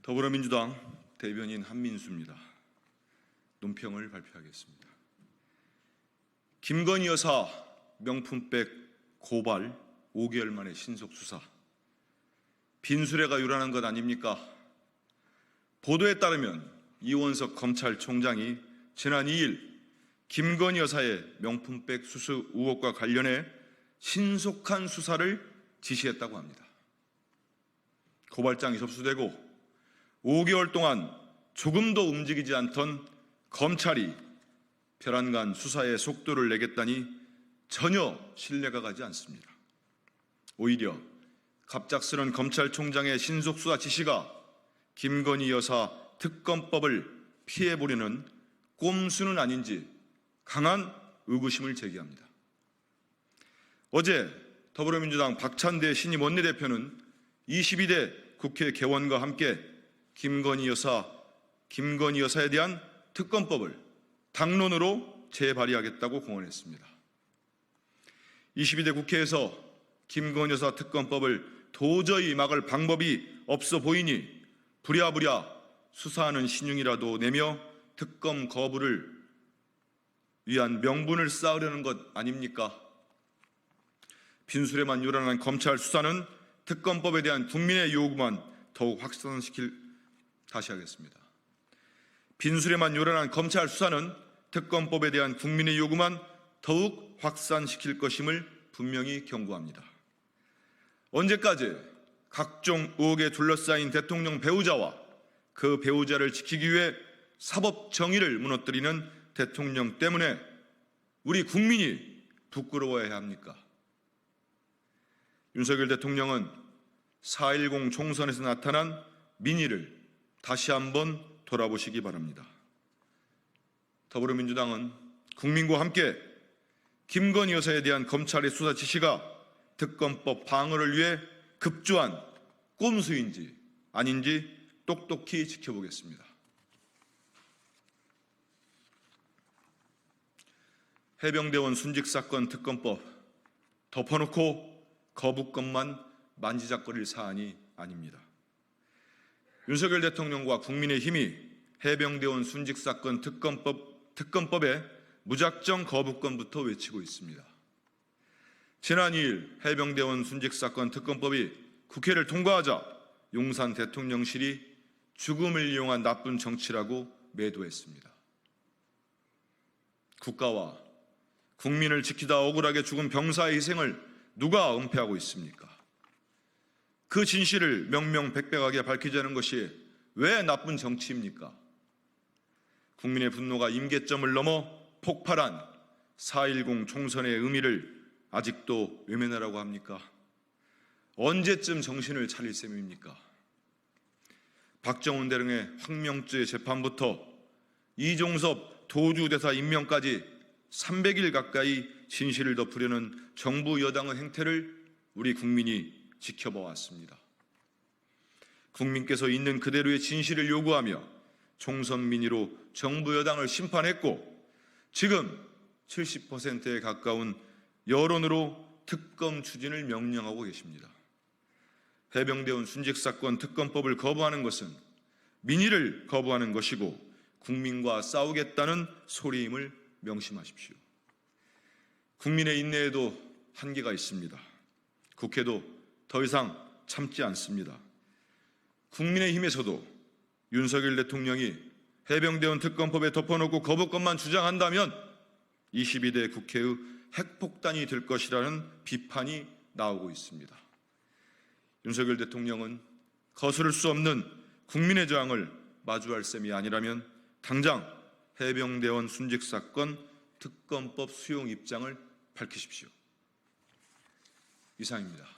더불어민주당 대변인 한민수입니다. 논평을 발표하겠습니다. 김건희 여사 명품백 고발 5개월 만에 신속 수사. 빈수레가 요란한 것 아닙니까? 보도에 따르면 이원석 검찰총장이 지난 2일 김건희 여사의 명품백 수수 의혹과 관련해 신속한 수사를 지시했다고 합니다. 고발장이 접수되고 5개월 동안 조금도 움직이지 않던 검찰이 별안간 수사의 속도를 내겠다니 전혀 신뢰가 가지 않습니다. 오히려 갑작스런 검찰총장의 신속 수사 지시가 김건희 여사 특검법을 피해보려는 꼼수는 아닌지 강한 의구심을 제기합니다. 어제 더불어민주당 박찬대 신임 원내대표는 22대 국회 개원과 함께 김건희 여사에 대한 특검법을 당론으로 재발의하겠다고 공언했습니다. 22대 국회에서 김건희 여사 특검법을 도저히 막을 방법이 없어 보이니 부랴부랴 수사하는 신용이라도 내며 특검 거부를 위한 명분을 쌓으려는 것 아닙니까? 빈수레만 요란한 검찰 수사는 특검법에 대한 국민의 요구만 더욱 다시 하겠습니다. 빈수레만 요란한 검찰 수사는 특검법에 대한 국민의 요구만 더욱 확산시킬 것임을 분명히 경고합니다. 언제까지 각종 의혹에 둘러싸인 대통령 배우자와 그 배우자를 지키기 위해 사법 정의를 무너뜨리는 대통령 때문에 우리 국민이 부끄러워해야 합니까? 윤석열 대통령은 4.10 총선에서 나타난 민의를 다시 한번 돌아보시기 바랍니다. 더불어민주당은 국민과 함께 김건희 여사에 대한 검찰의 수사 지시가 특검법 방어를 위해 급조한 꼼수인지 아닌지 똑똑히 지켜보겠습니다. 해병대원 순직사건 특검법 덮어놓고 거부권만 만지작거릴 사안이 아닙니다. 윤석열 대통령과 국민의힘이 해병대원 순직사건 특검법의 무작정 거부권부터 외치고 있습니다. 지난 2일 해병대원 순직사건 특검법이 국회를 통과하자 용산 대통령실이 죽음을 이용한 나쁜 정치라고 매도했습니다. 국가와 국민을 지키다 억울하게 죽은 병사의 희생을 누가 은폐하고 있습니까? 그 진실을 명명백백하게 밝히자는 것이 왜 나쁜 정치입니까? 국민의 분노가 임계점을 넘어 폭발한 4.10 총선의 의미를 아직도 외면하라고 합니까? 언제쯤 정신을 차릴 셈입니까? 박정훈 대령의 황명죄 재판부터 이종섭 도주대사 임명까지 300일 가까이 진실을 덮으려는 정부 여당의 행태를 우리 국민이 지켜봐 왔습니다. 국민께서 있는 그대로의 진실을 요구하며 총선 민의로 정부 여당을 심판했고 지금 70%에 가까운 여론으로 특검 추진을 명령하고 계십니다. 해병대원 순직사건 특검법을 거부하는 것은 민의를 거부하는 것이고 국민과 싸우겠다는 소리임을 명심하십시오. 국민의 인내에도 한계가 있습니다. 국회도 더 이상 참지 않습니다. 국민의힘에서도 윤석열 대통령이 해병대원 특검법에 덮어놓고 거부권만 주장한다면 22대 국회의 핵폭탄이 될 것이라는 비판이 나오고 있습니다. 윤석열 대통령은 거스를 수 없는 국민의 저항을 마주할 셈이 아니라면 당장 해병대원 순직사건 특검법 수용 입장을 밝히십시오. 이상입니다.